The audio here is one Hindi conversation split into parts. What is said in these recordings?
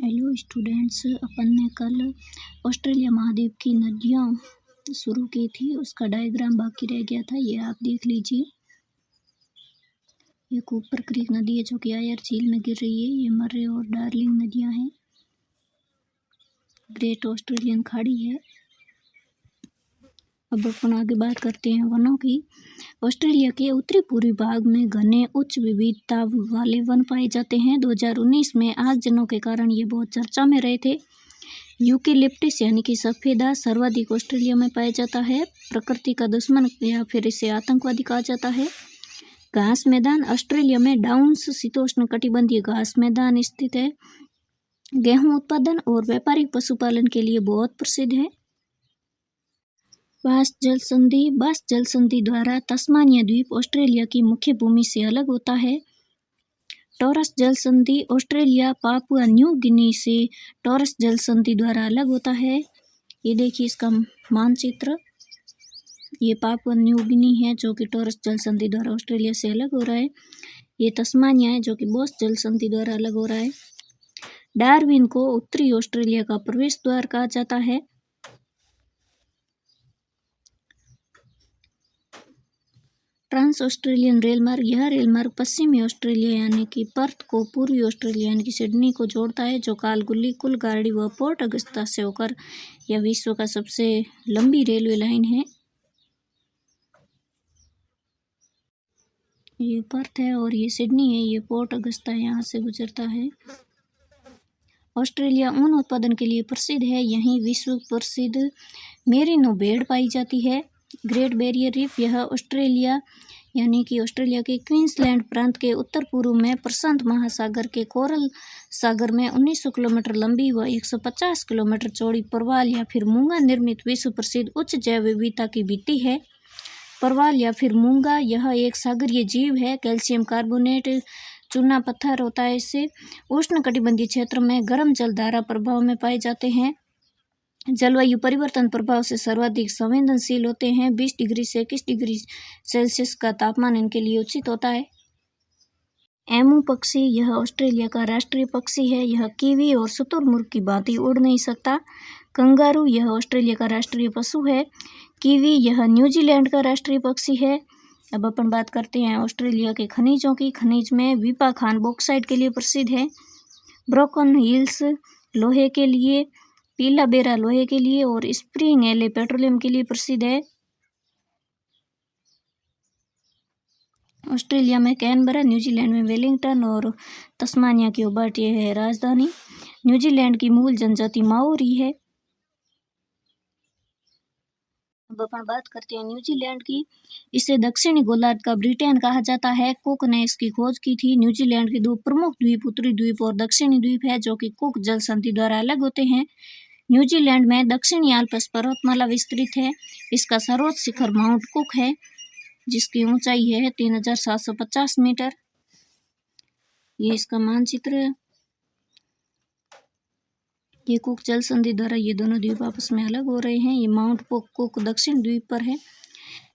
हेलो स्टूडेंट्स, अपन ने कल ऑस्ट्रेलिया महाद्वीप की नदियाँ शुरू की थी। उसका डायग्राम बाकी रह गया था, ये आप देख लीजिए। ये कूपर क्रीक नदी है जो कि आयर झील में गिर रही है। ये मर्रे और डार्लिंग नदियाँ हैं। ग्रेट ऑस्ट्रेलियन खाड़ी है। अब अपन आगे बात करते हैं वनों की। ऑस्ट्रेलिया के उत्तरी पूर्वी भाग में घने उच्च विविधता वाले वन पाए जाते हैं। 2019 में आगजनों के कारण ये बहुत चर्चा में रहे थे। यूकेलिप्टस यानी कि सफेदा सर्वाधिक ऑस्ट्रेलिया में पाया जाता है। प्रकृति का दुश्मन या फिर इसे आतंकवादी कहा जाता है। घास मैदान ऑस्ट्रेलिया में डाउन्स शीतोष्ण कटिबंधीय घास मैदान स्थित है। गेहूं उत्पादन और व्यापारिक पशुपालन के लिए बहुत प्रसिद्ध है। बास्ट जल संधि द्वारा तस्मानिया द्वीप ऑस्ट्रेलिया की मुख्य भूमि से अलग होता है। टॉरस जल संधि ऑस्ट्रेलिया पापुआ न्यू गिनी से टॉरस जल संधि द्वारा अलग होता है। ये देखिए इसका मानचित्र। ये पापुआ न्यू गिनी है जो कि टॉरस जल संधि द्वारा ऑस्ट्रेलिया से अलग हो रहा है। ये तस्मानिया है जो कि बोस जल संधि द्वारा अलग हो रहा है। डार्विन को उत्तरी ऑस्ट्रेलिया का प्रवेश द्वार कहा जाता है। ट्रांस ऑस्ट्रेलियन रेलमार्ग, यह रेलमार्ग पश्चिमी ऑस्ट्रेलिया यानी कि पर्थ को पूर्वी ऑस्ट्रेलिया यानी कि सिडनी को जोड़ता है, जो कालगुली, कुलगाड़ी व पोर्ट अगस्ता से होकर यह विश्व का सबसे लंबी रेलवे लाइन है। ये पर्थ है और ये सिडनी है। ये पोर्ट अगस्ता यहाँ से गुजरता है। ऑस्ट्रेलिया ऊन उत्पादन के लिए प्रसिद्ध है। यहीं विश्व प्रसिद्ध मेरिनो भेड़ पाई जाती है। ग्रेट बैरियर रीफ, यह ऑस्ट्रेलिया यानी कि ऑस्ट्रेलिया के क्वींसलैंड प्रांत के उत्तर पूर्व में प्रशांत महासागर के कोरल सागर में 1900 किलोमीटर लंबी व 150 किलोमीटर चौड़ी परवाल या फिर मूंगा निर्मित विश्व प्रसिद्ध उच्च जैव विविधता की भित्ति है। परवाल या फिर मूंगा यह एक सागरीय जीव है। कैल्शियम कार्बोनेट चूना पत्थर होता है। इससे उष्णकटिबंधीय क्षेत्र में गर्म जलधारा प्रभाव में पाए जाते हैं। जलवायु परिवर्तन प्रभाव से सर्वाधिक संवेदनशील होते हैं। 20 डिग्री से 21 डिग्री सेल्सियस का तापमान इनके लिए उचित होता है। एमू पक्षी, यह ऑस्ट्रेलिया का राष्ट्रीय पक्षी है। यह कीवी और शुतुरमुर्ग की भांति उड़ नहीं सकता। कंगारू, यह ऑस्ट्रेलिया का राष्ट्रीय पशु है। कीवी, यह न्यूजीलैंड का राष्ट्रीय पक्षी है। अब अपन बात करते हैं ऑस्ट्रेलिया के खनिजों की। खनिज में वीपा खान बॉक्साइट के लिए प्रसिद्ध है। ब्रोकन हिल्स लोहे के लिए, पीला बेरा लोहे के लिए और स्प्रिंग एले पेट्रोलियम के लिए प्रसिद्ध है। ऑस्ट्रेलिया में कैनबरा, न्यूजीलैंड में वेलिंगटन और तस्मानिया की होबार्ट ये है राजधानी। न्यूजीलैंड की मूल जनजाति माओरी है। अब अपन बात करते हैं न्यूजीलैंड की। इसे दक्षिणी गोलार्ध का ब्रिटेन कहा जाता है। कुक ने इसकी खोज की थी। न्यूजीलैंड के दो प्रमुख द्वीप उत्तरी द्वीप और दक्षिणी द्वीप है जो कि कुक जल संधि द्वारा अलग होते हैं। न्यूजीलैंड में दक्षिणी आल्प्स पर्वतमाला विस्तृत है। इसका सर्वोच्च शिखर माउंट कुक है जिसकी ऊंचाई है 3750 मीटर। ये इसका मानचित्र है। ये कुक जल संधि द्वारा ये दोनों द्वीप आपस में अलग हो रहे हैं। ये माउंट कुक दक्षिण द्वीप पर है।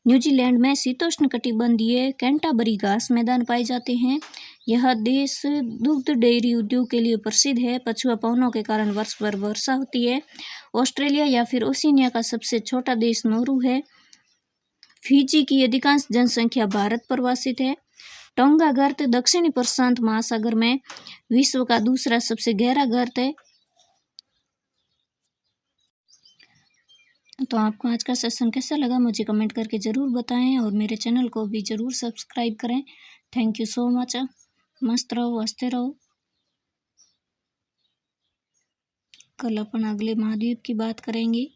न्यूजीलैंड में शीतोष्ण कटिबंधीय कैंटाबरी घास मैदान पाए जाते हैं। यह देश दुग्ध डेयरी उद्योग के लिए प्रसिद्ध है। पछुआ पवनों के कारण वर्ष भर वर्षा होती है। ऑस्ट्रेलिया या फिर ओशिनिया का सबसे छोटा देश नौरू है। फिजी की अधिकांश जनसंख्या भारत प्रवासित है। टोंगा गर्त दक्षिणी प्रशांत महासागर में विश्व का दूसरा सबसे गहरा गर्त है। तो आपको आज का सेशन कैसा लगा मुझे कमेंट करके ज़रूर बताएं और मेरे चैनल को भी ज़रूर सब्सक्राइब करें। Thank you so much. मस्त रहो, हंसते रहो। कल अपन अगले महाद्वीप की बात करेंगे।